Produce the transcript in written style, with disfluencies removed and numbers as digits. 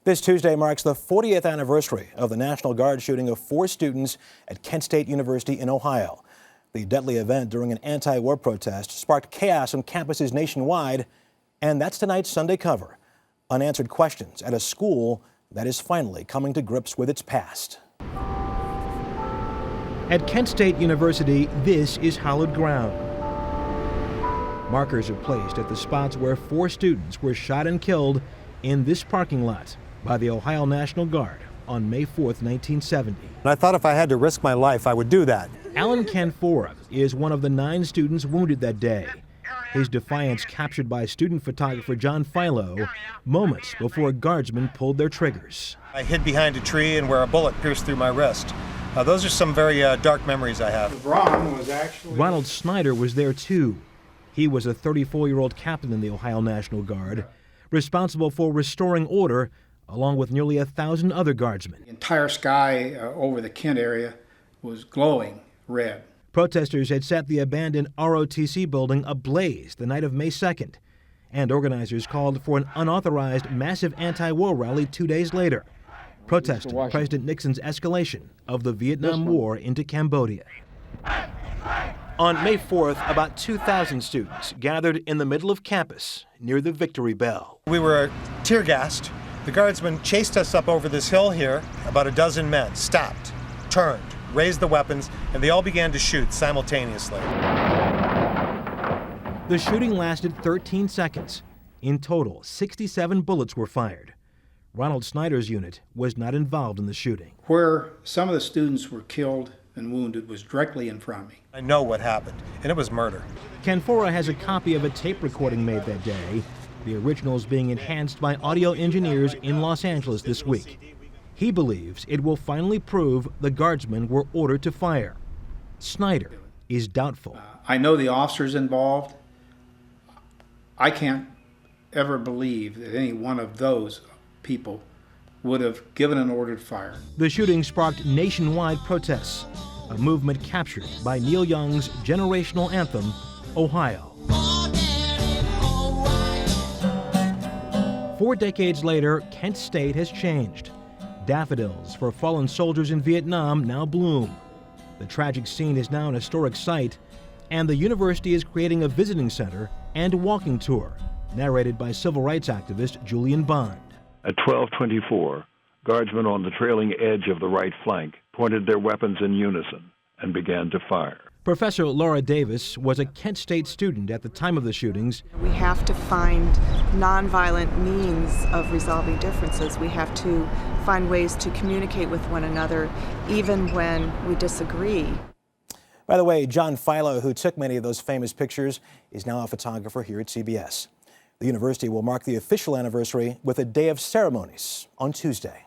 This Tuesday marks the 40th anniversary of the National Guard shooting of 4 students at Kent State University in Ohio. The deadly event during an anti-war protest sparked chaos on campuses nationwide, and that's tonight's Sunday cover. Unanswered questions at a school that is finally coming to grips with its past. At Kent State University, this is hallowed ground. Markers are placed at the spots where 4 students were shot and killed in this parking lot by the Ohio National Guard on May 4th, 1970. I thought if I had to risk my life, I would do that. Alan Canfora is one of the 9 students wounded that day. His defiance captured by student photographer John Philo moments before guardsmen pulled their triggers. I hid behind a tree and where a bullet pierced through my wrist. Those are some very dark memories I have. Ronald Snyder was there too. He was a 34-year-old captain in the Ohio National Guard, responsible for restoring order along with nearly 1,000 other guardsmen. The entire sky over the Kent area was glowing red. Protesters had set the abandoned ROTC building ablaze the night of May 2nd, and organizers called for an unauthorized massive anti-war rally 2 days later, protesting President Nixon's escalation of the Vietnam War into Cambodia. On May 4th, about 2,000 students gathered in the middle of campus near the Victory Bell. We were tear gassed. The guardsmen chased us up over this hill here. About a dozen men stopped, turned, raised the weapons, and they all began to shoot simultaneously. The shooting lasted 13 seconds. In total, 67 bullets were fired. Ronald Snyder's unit was not involved in the shooting. Where some of the students were killed and wounded was directly in front of me. I know what happened, and it was murder. Canfora has a copy of a tape recording made that day. The original is being enhanced by audio engineers in Los Angeles this week. He believes it will finally prove the guardsmen were ordered to fire. Snyder is doubtful. I know the officers involved. I can't ever believe that any one of those people would have given an order to fire. The shooting sparked nationwide protests, a movement captured by Neil Young's generational anthem, Ohio. 4 decades later, Kent State has changed. Daffodils for fallen soldiers in Vietnam now bloom. The tragic scene is now an historic site, and the university is creating a visiting center and walking tour, narrated by civil rights activist Julian Bond. At 12:24, guardsmen on the trailing edge of the right flank pointed their weapons in unison and began to fire. Professor Laura Davis was a Kent State student at the time of the shootings. We have to find nonviolent means of resolving differences. We have to find ways to communicate with one another, even when we disagree. By the way, John Philo, who took many of those famous pictures, is now a photographer here at CBS. The university will mark the official anniversary with a day of ceremonies on Tuesday.